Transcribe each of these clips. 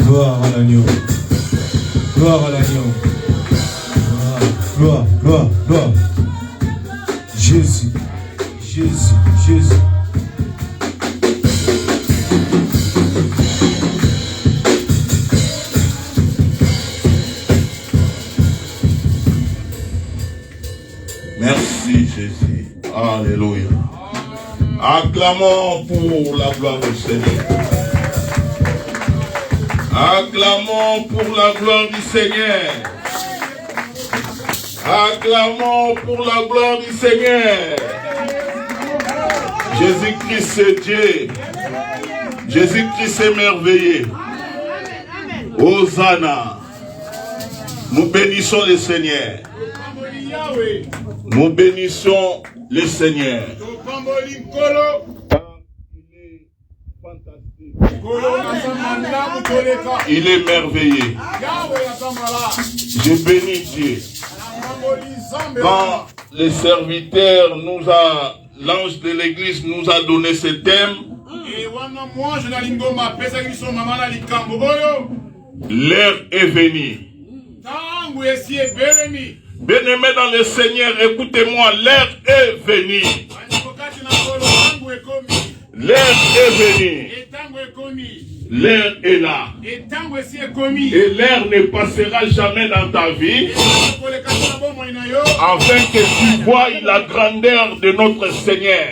Gloire à l'agneau. Gloire à l'agneau. Gloire, gloire, gloire. Jésus, Jésus, Jésus. Merci Jésus. Alléluia. Acclamons pour la gloire du Seigneur. Acclamons pour la gloire du Seigneur. Acclamons pour la gloire du Seigneur. Jésus-Christ c'est Dieu. Jésus-Christ est merveilleux. Hosanna. Nous bénissons le Seigneur. Nous bénissons le Seigneur. Il est merveilleux. Je bénis Dieu. Quand le serviteur nous a, l'ange de l'église nous a donné ce thème, l'heure est venue. Bien-aimés dans le Seigneur, écoutez-moi, l'heure est venue. L'heure est venue. L'heure est là. Et l'heure ne passera jamais dans ta vie afin que tu vois la grandeur de notre Seigneur.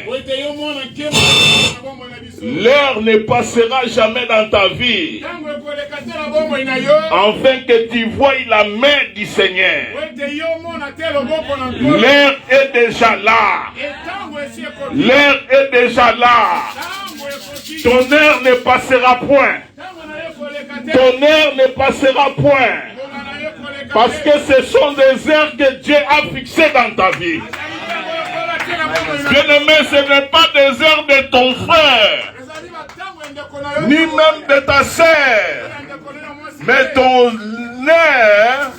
L'heure ne passera jamais dans ta vie afin que tu vois la main du Seigneur. L'heure est déjà là. L'heure est déjà là. Ton heure ne passera point. Ton heure ne passera point. Parce que ce sont des heures que Dieu a fixées dans ta vie. Bien-aimé, ce n'est pas des heures de ton frère, ni même de ta sœur, mais ton heure,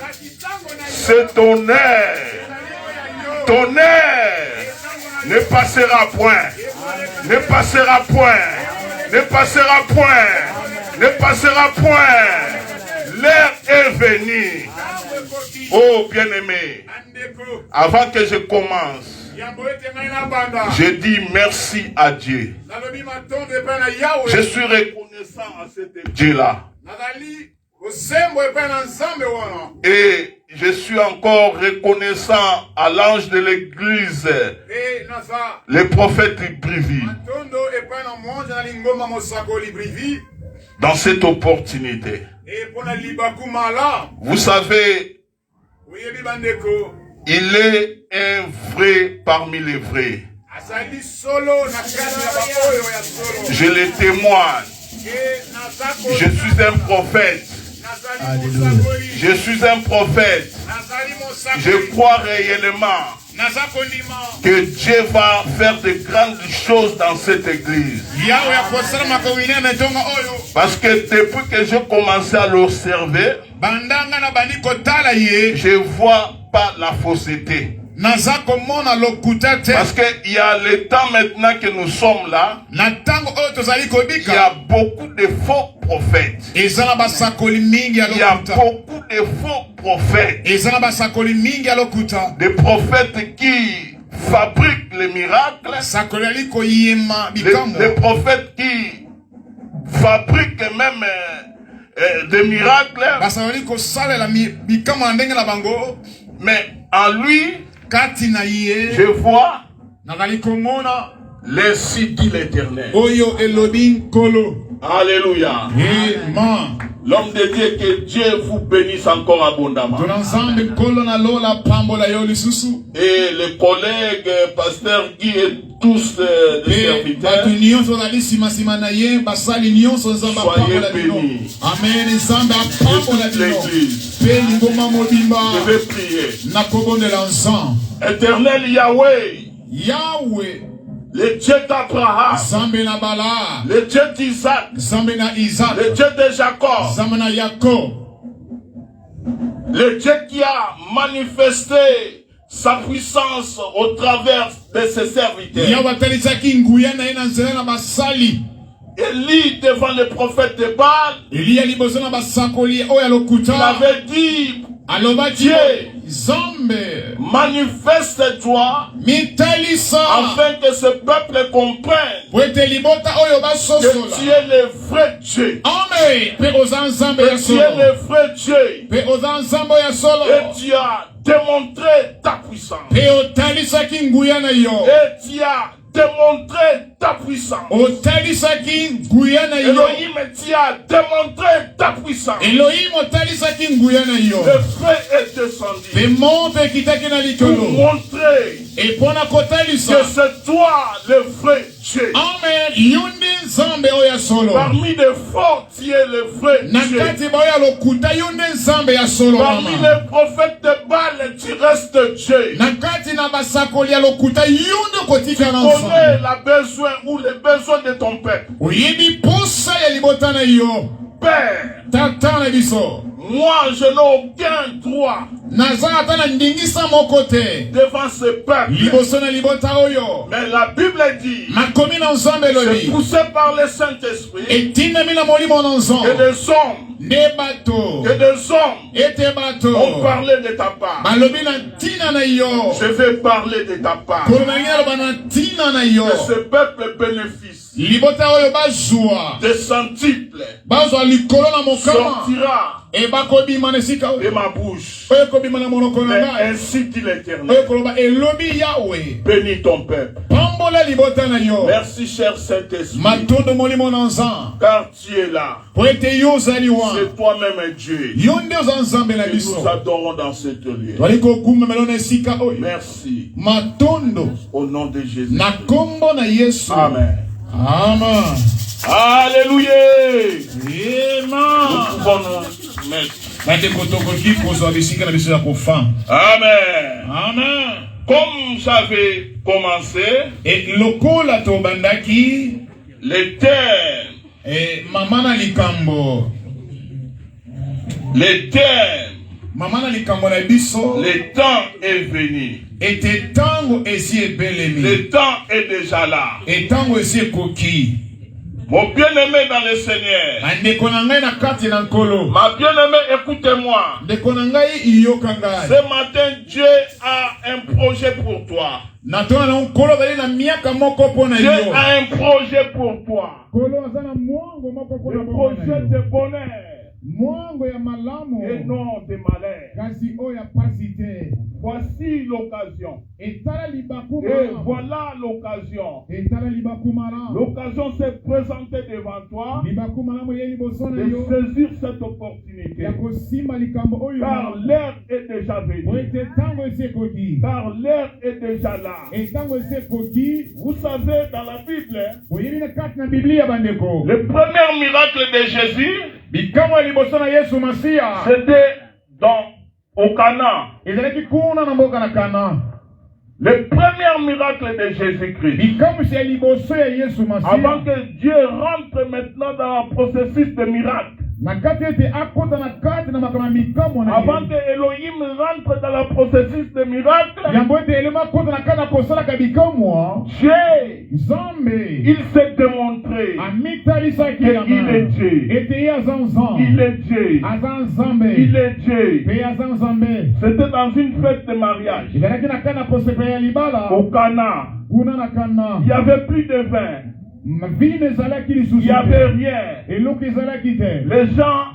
c'est ton heure. Ton heure ne passera point. Ne passera point. Ne passera point. Ne passera point. L'heure est venue. Oh bien-aimé, avant que je commence, je dis merci à Dieu. Je suis reconnaissant à cet Dieu-là. Et je suis encore reconnaissant à l'ange de l'église, le prophète Brivi, dans cette opportunité. Vous savez, il est un vrai parmi les vrais. Je le témoigne. Je suis un prophète. Alléluia. Je suis un prophète. Je crois réellement que Dieu va faire de grandes choses dans cette église. Parce que depuis que j'ai commencé à l'observer, je ne vois pas la fausseté. Parce qu'il y a le temps maintenant que nous sommes là, il y a beaucoup de faux prophètes. Il y a beaucoup de faux prophètes. Des prophètes qui fabriquent les miracles. Des prophètes qui fabriquent même des miracles. Mais en lui, je vois les sites de l'Éternel. Alléluia. L'homme de Dieu, que Dieu vous bénisse encore abondamment. Et les collègues, pasteur Guy et tous les serviteurs, soyez bénis. Amen. L'église. Je vais prier. Éternel Yahweh, le Dieu d'Abraham, le Dieu d'Isaac, le Dieu de Jacob, le Dieu qui a manifesté sa puissance au travers de ses serviteurs. Élie devant les prophètes de Baal, il avait dit, Dieu, manifeste-toi afin que ce peuple comprenne que tu es le vrai Dieu. Et tu es le vrai Dieu. Et tu as démontré ta puissance. Et tu as démontré ta puissance. Elohim, tu as démontré ta puissance. Le feu est descendu pour montrer que c'est toi le vrai Dieu. Parmi les faux, tu es le vrai Dieu. Parmi les prophètes de Baal, tu restes Dieu. Tu connais la besoin ou les besoins de ton peuple. Père, moi je n'ai aucun droit devant ce peuple. Mais la Bible dit, c'est poussé par le Saint-Esprit que des hommes ont parlé de ta part. Je vais parler de ta part. Que ce peuple bénéficie de centiples sortira de ma bouche. Mais ainsi dit l'Éternel. Bénis ton peuple. Merci cher Saint-Esprit. Car tu es là. C'est toi-même Dieu. Et nous adorons dans cette lieu. Merci. Au nom de Jésus. Amen. Amen. Alléluia. Amen. Nous pouvons nous mettre. Amen. Amen. Comme j'avais commencé, et lokola to bandaki le thème, et mamana likambo, le thème, mamana likambo na biso, le temps est venu. Et tango esi belemi. Le temps est déjà là. Et tango esi koki. Mon bien-aimé dans le Seigneur, ma bien-aimée, écoutez-moi. Ce matin, Dieu a un projet pour toi. Dieu a un projet pour toi. Le projet de bonheur. Et non de malheur. Voici l'occasion. Et voilà l'occasion. L'occasion s'est présentée devant toi de saisir cette opportunité. Car l'heure est déjà venue. Car l'heure est déjà là. Vous savez, dans la Bible, le premier miracle de Jésus, c'était au Cana. Le premier miracle de Jésus-Christ. Avant que Dieu rentre maintenant dans le processus de miracle. Avant que Elohim rentre dans le processus de miracle, il s'est démontré qu'il est Dieu. Il est Dieu. Il est Dieu. C'était dans une fête de mariage. Au Cana. Il n'y avait plus de vin. Il n'y avait rien. Les gens,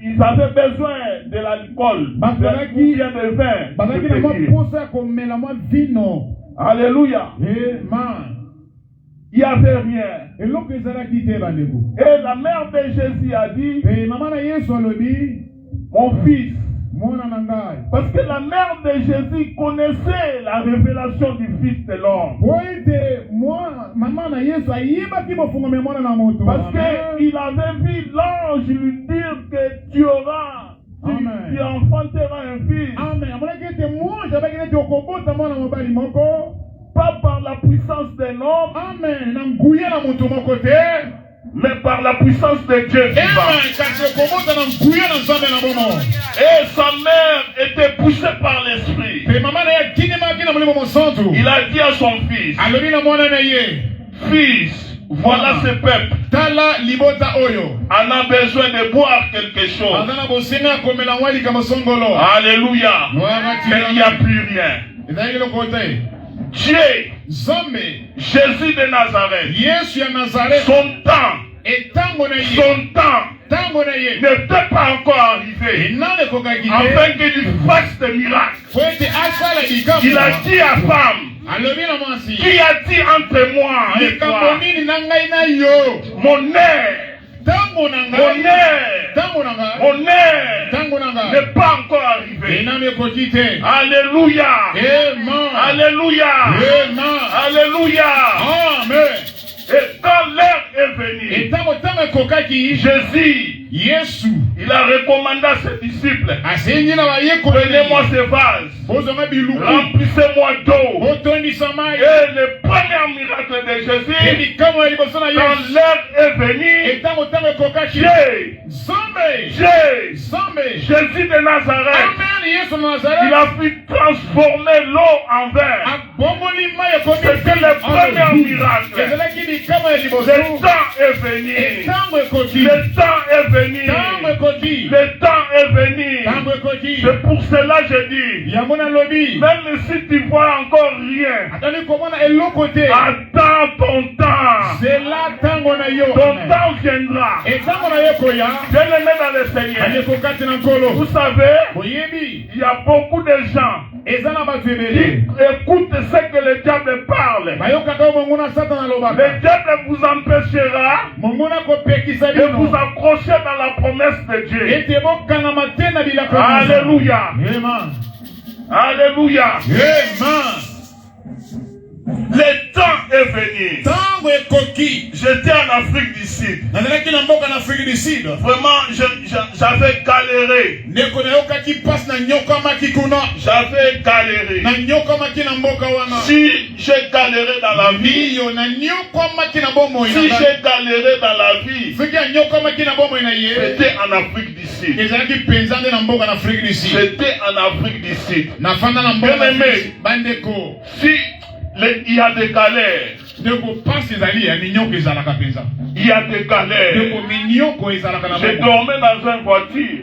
ils avaient besoin de l'alcool, de vin. Alléluia. Il n'y avait rien. Et la mère de Jésus a dit, mon fils, parce que la mère de Jésus connaissait la révélation du Fils de l'homme. Parce qu'il avait vu l'ange lui dire que tu auras, tu enfanteras un fils. Pas par la puissance d'un homme, mais par la puissance de Dieu vivant. Et sa mère était poussée par l'esprit. Il a dit à son fils, fils, Voilà ce peuple. Tala libota oyo. On a besoin de boire quelque chose. Azana bosenga komela wali kama songolo. Alléluia. Mais il n'y a plus rien. Ezali lokote. Dieu, Zombe. Jésus de Nazareth, Yesu ya Nazareth. son temps n'était pas encore arrivé afin qu'il fasse des miracles. Il a dit à femme, qui a dit entre moi et toi, mon air n'est pas encore arrivé. Alléluia. Alléluia. Alléluia. Amen. Et quand l'heure est venue, Jésus, il a recommandé à ses disciples, prenez-moi ces vases, remplissez-moi d'eau. Et le premier miracle de Jésus, quand l'heure est venue, Jésus de Nazareth, il a pu transformer l'eau en vin. C'était le premier miracle. Le temps est venu. Le temps est venu. Le temps est venu. C'est pour cela que je dis, même si tu vois encore rien, attends ton temps. Ton temps viendra. Bien-aimé dans le Seigneur, vous savez, il y a beaucoup de gens qui écoutent ce que le diable parle. Le diable vous empêchera de vous accrocher dans la promesse de Dieu. Alléluia. Alléluia. Le temps est venu. J'étais en Afrique du Sud. Vraiment, j'avais galéré. J'avais galéré. Si j'ai galéré dans la vie, si j'ai galéré dans la vie, c'était en Afrique du Sud. J'étais en Afrique du Sud. Bien aimé, si il y a des galères. Il y a des galères. Je dormais dans une voiture.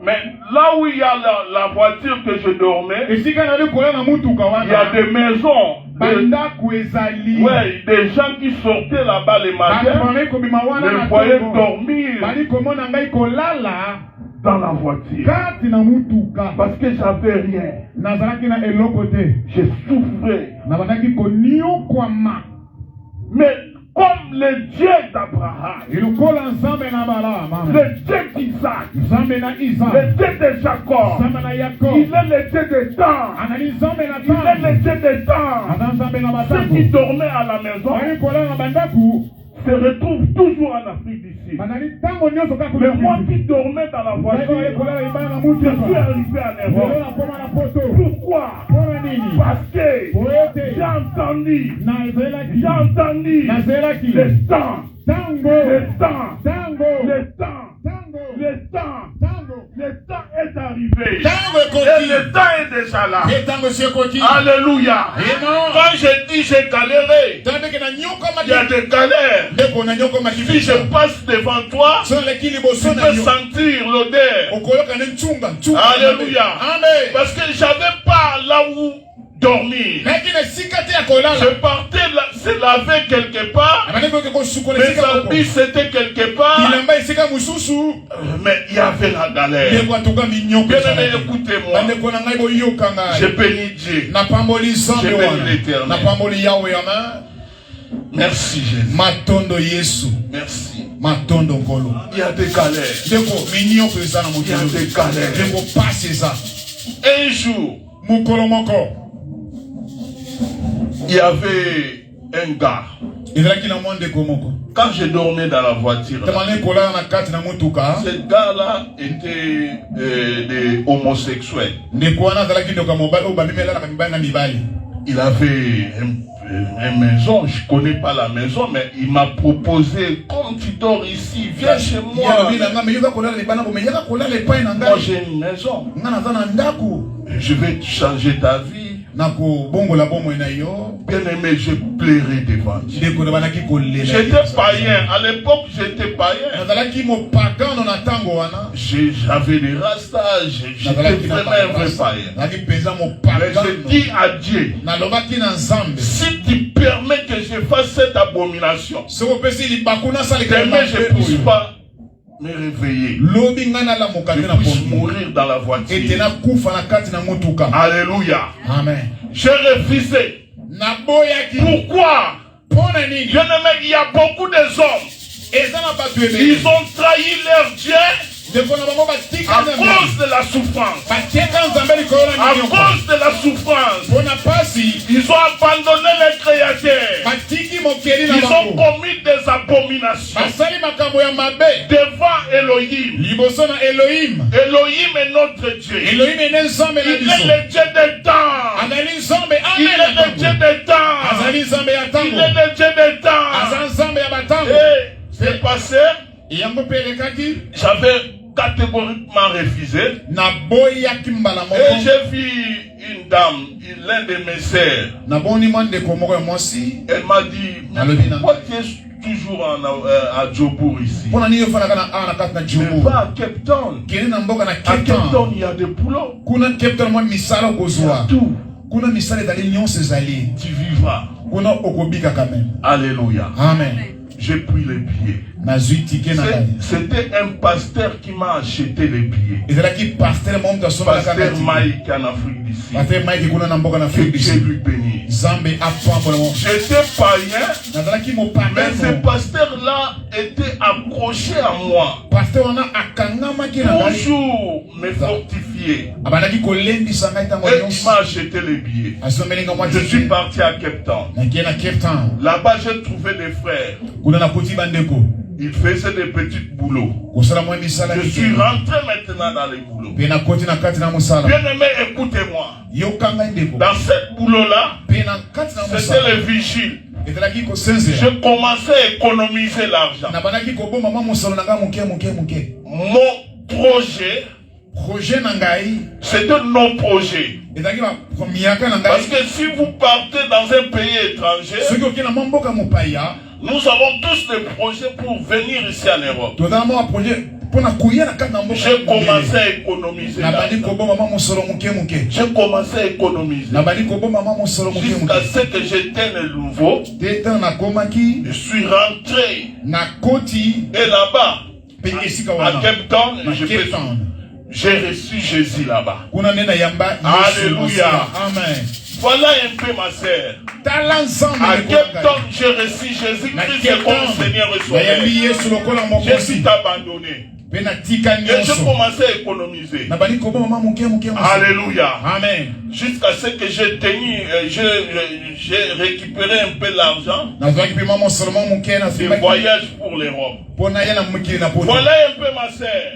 Mais là où il y a la voiture que je dormais, il y a des maisons. Des gens qui sortaient là-bas les matins, les voyaient dormir dans la voiture. Parce que j'avais rien. Je souffrais. Mais comme le Dieu d'Abraham, le Dieu d'Isaac, le Dieu de Jacob, il est le Dieu des temps. Il est le Dieu des temps. Ceux qui dormaient à la maison se retrouvent toujours en Afrique du Sud. Mais moi qui dormais dans la voiture, je suis arrivé en Europe. Pourquoi? Parce que j'ai entendu le temps. Le temps est arrivé. Et le temps est déjà là. Alléluia. Quand je dis j'ai galéré, il y a des galères. Si je passe devant toi, tu peux sentir l'odeur. Alléluia. Parce que j'avais pas là où dormir. Je partais se laver quelque part. Mes habits c'était quelque part. Mais il y avait la galère. Bien aimé, écoutez-moi. Je bénis Dieu. Je bénis l'Éternel. Merci Jésus. Merci. Il y a des galères. Il y a des galères. Un jour, il y avait un gars. Quand je dormais dans la voiture, ce gars-là était des homosexuels. Il avait une maison, je ne connais pas la maison, mais il m'a proposé, comme tu dors ici, viens chez moi. Moi j'ai une maison. Je vais changer ta vie. Bien-aimé, je plairai devant Dieu. J'étais païen. À l'époque, j'étais païen. J'avais des rastas. J'étais vraiment un vrai païen. Mais je dis à Dieu, si tu permets que je fasse cette abomination, demain je ne puisse pas me réveiller. Je puisse mourir dans la voiture. Alléluia. Amen. J'ai refusé. Pourquoi? Bien-aimé, il y a beaucoup de hommes. Ils ont trahi leur Dieu à cause de la souffrance. À cause de la souffrance. Ils ont abandonné le Créateur. Ils ont commis des abominations devant Elohim. Elohim est notre Dieu. Il est le Dieu des temps. Il est le Dieu des temps. Il est le Dieu des temps. Et c'est passé. J'avais catégoriquement refusé. Et j'ai vu une dame, l'un de mes sœurs. Elle m'a dit, pourquoi tu es toujours à Djobour ici? Mais va à Cape Town. À Cape Town, il y a des boulots. Il y a tout. Tu vivras. Alléluia. Amen. J'ai pris les billets. C'était un pasteur qui m'a acheté les billets. Pasteur Mike en Afrique du Sud. Que Dieu lui bénisse. J'étais païen, mais ce pasteur-là était accroché à moi. Toujours me fortifier. Et il m'a acheté les billets. Je suis parti à Cape Town. Là-bas, j'ai trouvé des frères. Il faisait des petits boulots. Je suis rentré maintenant dans les boulots. Bien-aimé, écoutez-moi. Dans ce boulot-là, c'était le vigile. Je commençais à économiser l'argent. Mon projet, c'était nos projets. Parce que si vous partez dans un pays étranger, nous avons tous des projets pour venir ici en Europe. J'ai commencé à économiser. J'ai commencé à économiser. Jusqu'à ce que j'étais le nouveau. Je suis rentré. Et là-bas, à Cape Town, j'ai reçu Jésus là-bas. Alléluia. Amen. Voilà un peu ma sœur. À Cape Town, j'ai reçu Jésus-Christ comme Seigneur et Sauveur. Je suis abandonné. Et je commençais à économiser. Alléluia. Amen. Jusqu'à ce que j'ai tenu, j'ai récupéré un peu l'argent. Des voyages pour l'Europe. Voilà un peu ma sœur.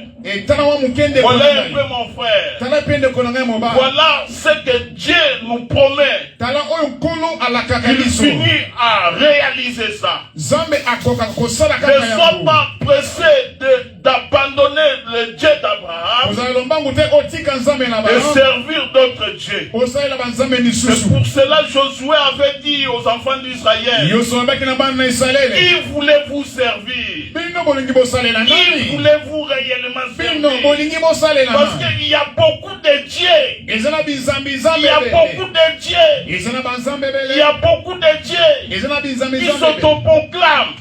Voilà un peu mon frère. Voilà ce que Dieu nous promet. Il finit à réaliser ça. Ne sois pas pressé d'abandonner le Dieu d'Abraham et servir d'autres dieux. C'est pour cela que Josué avait dit aux enfants d'Israël, qui voulez-vous servir? Qui voulez-vous réellement servir? Parce qu'il y a beaucoup de dieux. Il y a beaucoup de dieux. Il y a beaucoup de dieux qui s'autoproclament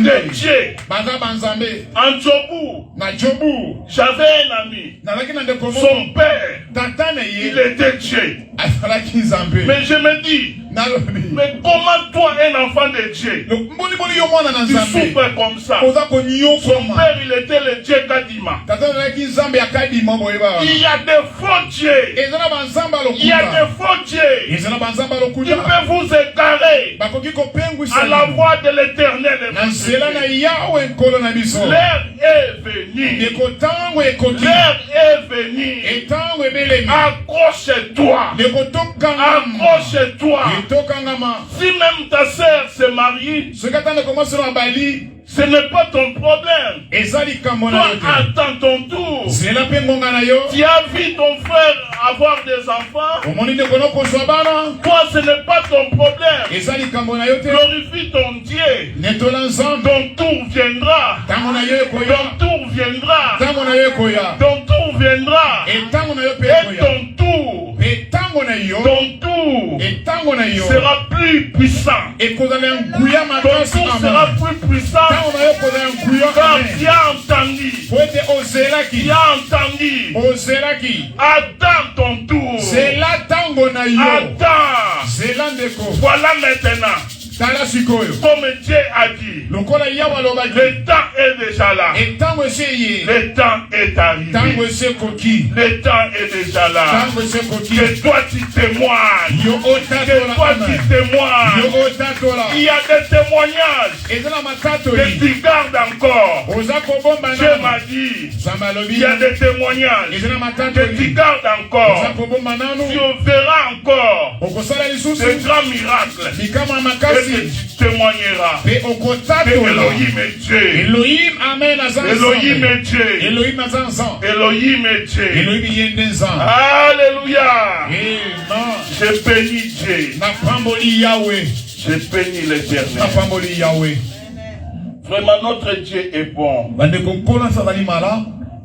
des dieux. En Djobour, j'avais un ami. Son père, il était Dieu. Mais je me dis, mais comment toi, un enfant de Dieu, tu souffres comme ça? Son père, il était le Dieu Kadima. Il y a des faux dieux. Il y a des faux dieux qui peuvent vous égarer à la voix de l'Éternel. L'heure est venue. L'heure est venue. Accroche-toi. Accroche-toi. Si même ta sœur se marie, Ce n'est pas ton problème. ezali kambo na Toi, yo te attends ton tour. zela mpe ngonga na yo Tu as vu ton frère avoir des enfants. omoni ndeko no kozwa bana Toi, ce n'est pas ton problème. ezali kambo na yo te Glorifie ton Dieu. netola nzambe Ton tour viendra. ntango na yo ekoya Ton tour viendra. ntango na yo ekoya Ton tour viendra. entango na yo mpe Et ekoya ton tour, entango na yo ton tour entango na yo sera plus puissant. ekozala ya nguya Ton makasi tour sera amen plus puissant. ntango na yo ekozala ya nguya Car amen tu as entendu. po ete ozelaki Tu as entendu. ozelaki Attends ton tour. zela ntango na yo Attends. zela ndeko Voilà maintenant. tala sikoyo Comme Dieu a dit. lokola yawe alobaki Le temps est déjà là. entango esi eye Le temps est ntango arrivé. esi ekoki Le temps est déjà là. ntango esi ekoki Que toi tu témoignes. yo Que otatola toi tu amen témoignes. yo otatola Il y a des témoignages eza na que matatoli tu gardes encore. oza kobomba Dieu nano m'a dit. nzambe alobi Il y a des témoignages eza na que tu matatoli gardes oza encore. kobomba Tu nano verras encore okosala lisusu de grands miracles. likama ya Et makasi que tu témoigneras. mpe Que okotatola Elohim est Dieu. elohim amen aza Elohim nzambe est Dieu. elohim aza nzambe Elohim est Dieu. elohim ye nde nzambe Alléluia. amen Je bénis Dieu. napamboli yawe Je bénis l'Éternel. napamboli yawe Vraiment, notre Dieu est bon. bandeko nkolansa azali mala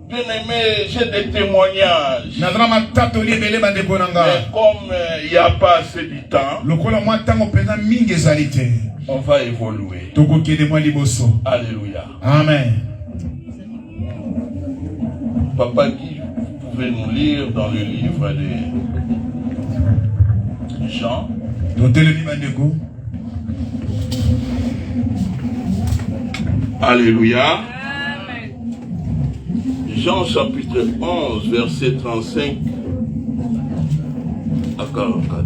Bien-aimé, j'ai des témoignages. nazala matatoli ebele bandeko na Mais nga comme il n'y a pas assez de temps, lokola mwa ntango mpenza mingi ezali te on va évoluer. tokokende mwa liboso Alléluia. amen Papa Guy, vous pouvez nous lire dans le livre de Jean, totelemi bandeko Alléluia. Jean chapitre 11, verset 35 à 44.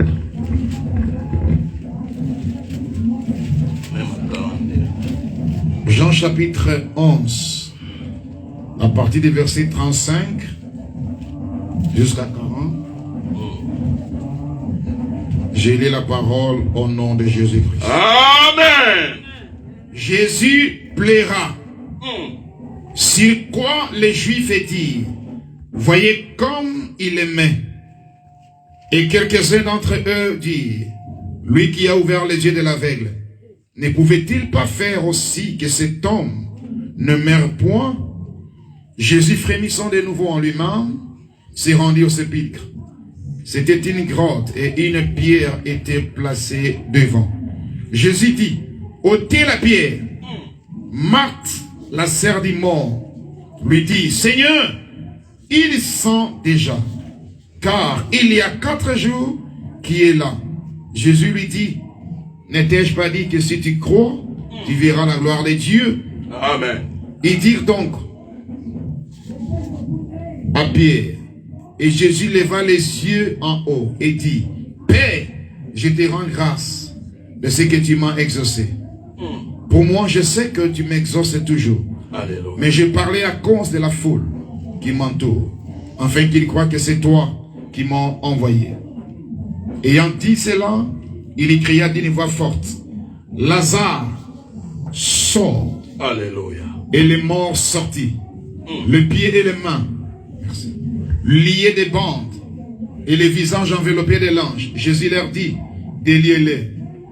Même à 42. Jean chapitre 11 à partir du verset 35 jusqu'à 40 j'ai lu la parole au nom de Jésus-Christ. Amen. Jésus plaira. Sur quoi les Juifs dirent, voyez comme il aimait. Et quelques-uns d'entre eux dirent, lui qui a ouvert les yeux de l'aveugle, ne pouvait-il pas faire aussi que cet homme ne meure point? Jésus, frémissant de nouveau en lui-même, s'est rendu au sépulcre. C'était une grotte et une pierre était placée devant. Jésus dit, ôtez la pierre. Marthe, la sœur du mort, lui dit, Seigneur, il sent déjà, car il y a 4 jours qu'il est là. Jésus lui dit, n'ai-je pas dit que si tu crois, tu verras la gloire de Dieu? Amen. Ils dirent donc à Pierre, et Jésus leva les yeux en haut et dit, Père, je te rends grâce de ce que tu m'as exaucé. Pour moi, je sais que tu m'exauces toujours. Alléluia. Mais je parlais à cause de la foule qui m'entoure, afin qu'ils croient que c'est toi qui m'as envoyé. Ayant dit cela, il cria d'une voix forte, Lazare, sort. Alléluia. Et les morts sortis, le pied et les mains, liés des bandes, et les visages enveloppés de l'ange. Jésus leur dit, déliez-les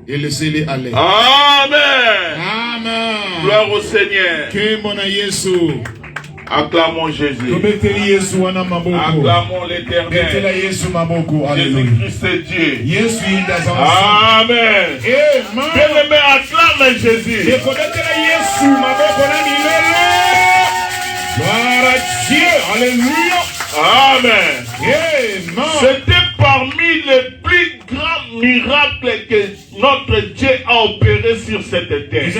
et laissez-les aller. Amen. Amen. Gloire au Seigneur. Que mon Jésus. Acclamons Jésus. Acclamons l'Éternel. Jésus-Christ est Dieu. Amen. Bien-aimé, acclame Jésus. Amen. C'était parmi les plus grands miracles que notre Dieu a opéré sur cette terre.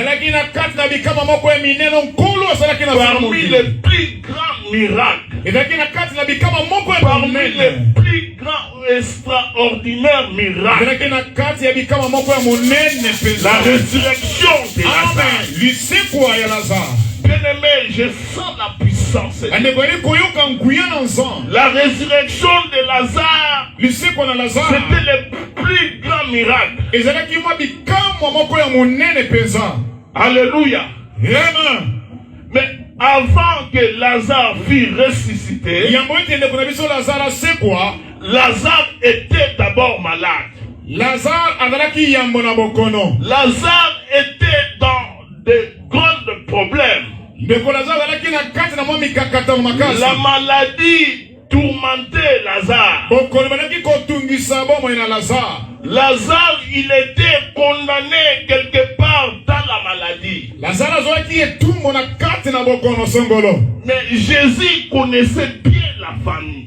Parmi les plus grands miracles, parmi les plus grands extraordinaires miracles, la résurrection de Lazare. Bien-aimé, je sens la puissance. La résurrection de Lazare, c'était le plus grand miracle. Alléluia. Amen. Mais avant que Lazare fût ressuscité, Lazare était d'abord malade. Lazare était dans de grands problèmes. La maladie tourmentait Lazare. Lazare, il était condamné quelque part dans la maladie. Mais Jésus connaissait bien la famille.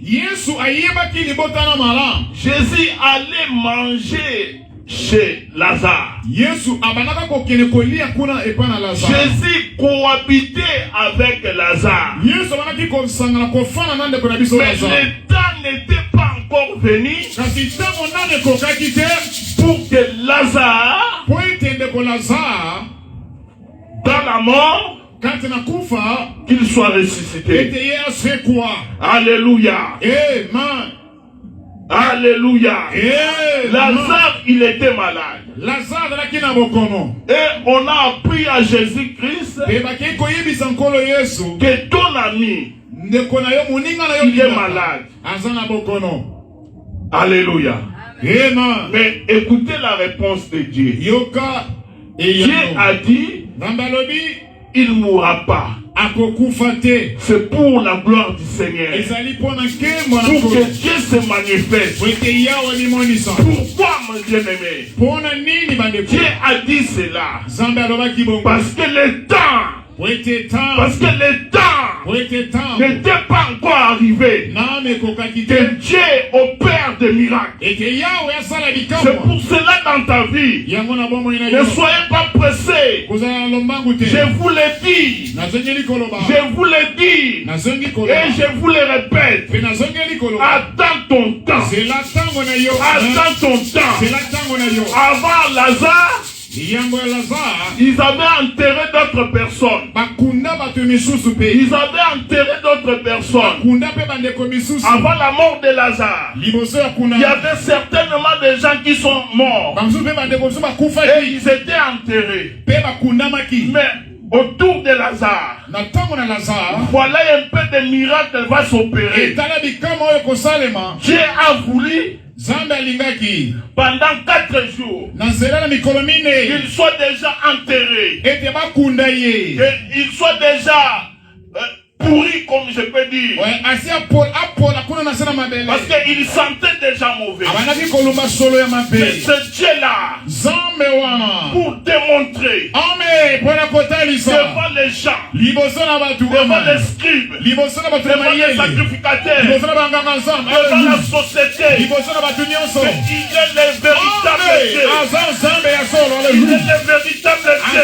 Jésus allait manger chez Lazare. Jésus cohabitait avec Lazare. Mais le temps n'était pas encore venu pour que Lazare, dans la mort, qu'il soit ressuscité. Alléluia. Amen. Alléluia. Lazare, il était malade. Et on a appris à Jésus-Christ que ton ami, il est malade. Alléluia. Amen. Mais écoutez la réponse de Dieu. Dieu a dit, il ne mourra pas. C'est pour la gloire du Seigneur. Pour que Dieu se manifeste. Pourquoi, mon bien-aimé? Dieu a dit cela. Parce que le temps n'était pas encore arrivé que Dieu opère des miracles. C'est pour cela dans ta vie, ne soyez pas pressés. Je vous l'ai dit. Je vous l'ai dit. Et je vous le répète. Attends ton temps. Attends ton temps. Avant Lazare, ils avaient enterré d'autres personnes. Ils avaient enterré d'autres personnes. Avant la mort de Lazare, il y avait certainement des gens qui sont morts. Et ils étaient enterrés. Mais autour de Lazare, voilà un peu de miracles va s'opérer. Dieu a voulu pendant 4 jours qu'il soit déjà enterré, qu'il soit déjà pourri, comme je peux dire, parce qu'il sentait déjà mauvais. Mais ce Dieu-là, pour démontrer devant les gens, devant les scribes, devant les sacrificateurs, devant la société, il est le véritable Dieu. Il est le véritable Dieu.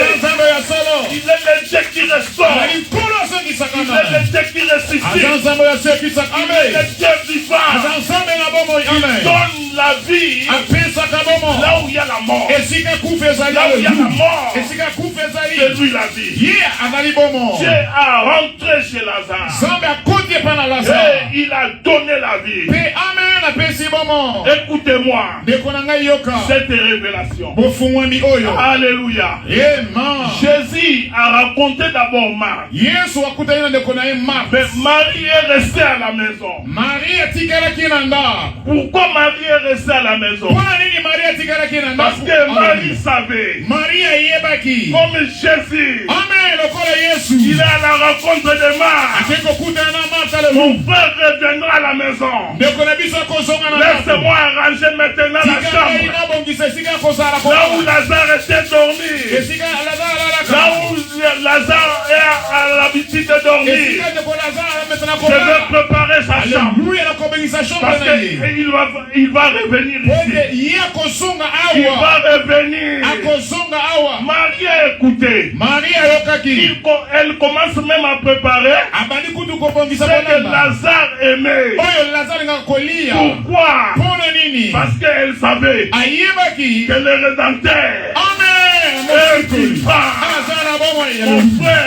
Il est le Dieu qui restaure. Il est le Dieu qui ressuscite. Il est le Dieu vivant. Il donne la vie là où il y a la mort. Là où il y a la mort, c'est lui la vie. Dieu a rentré chez Lazare. Et il a donné la vie. Écoutez-moi cette révélation. Alléluia. Jésus a raconté d'abord Marc. Mais Marie est restée à la maison. Pourquoi Marie est restée à la maison? Parce que Marie savait, comme Jésus, il est à la rencontre de Marc. Mon frère reviendra à la maison. Laissez-moi arranger maintenant la chambre. Là où Lazare était dormi. Là où Lazare est à l'habitude de dormir. Je vais préparer sa chambre. Parce qu'il va revenir ici. Il va revenir. Marie a écouté. Elle commence même à préparer ce que Lazare aimait. Pourquoi? Parce qu'elle savait que le Rédempteur est vivant. Mon frère,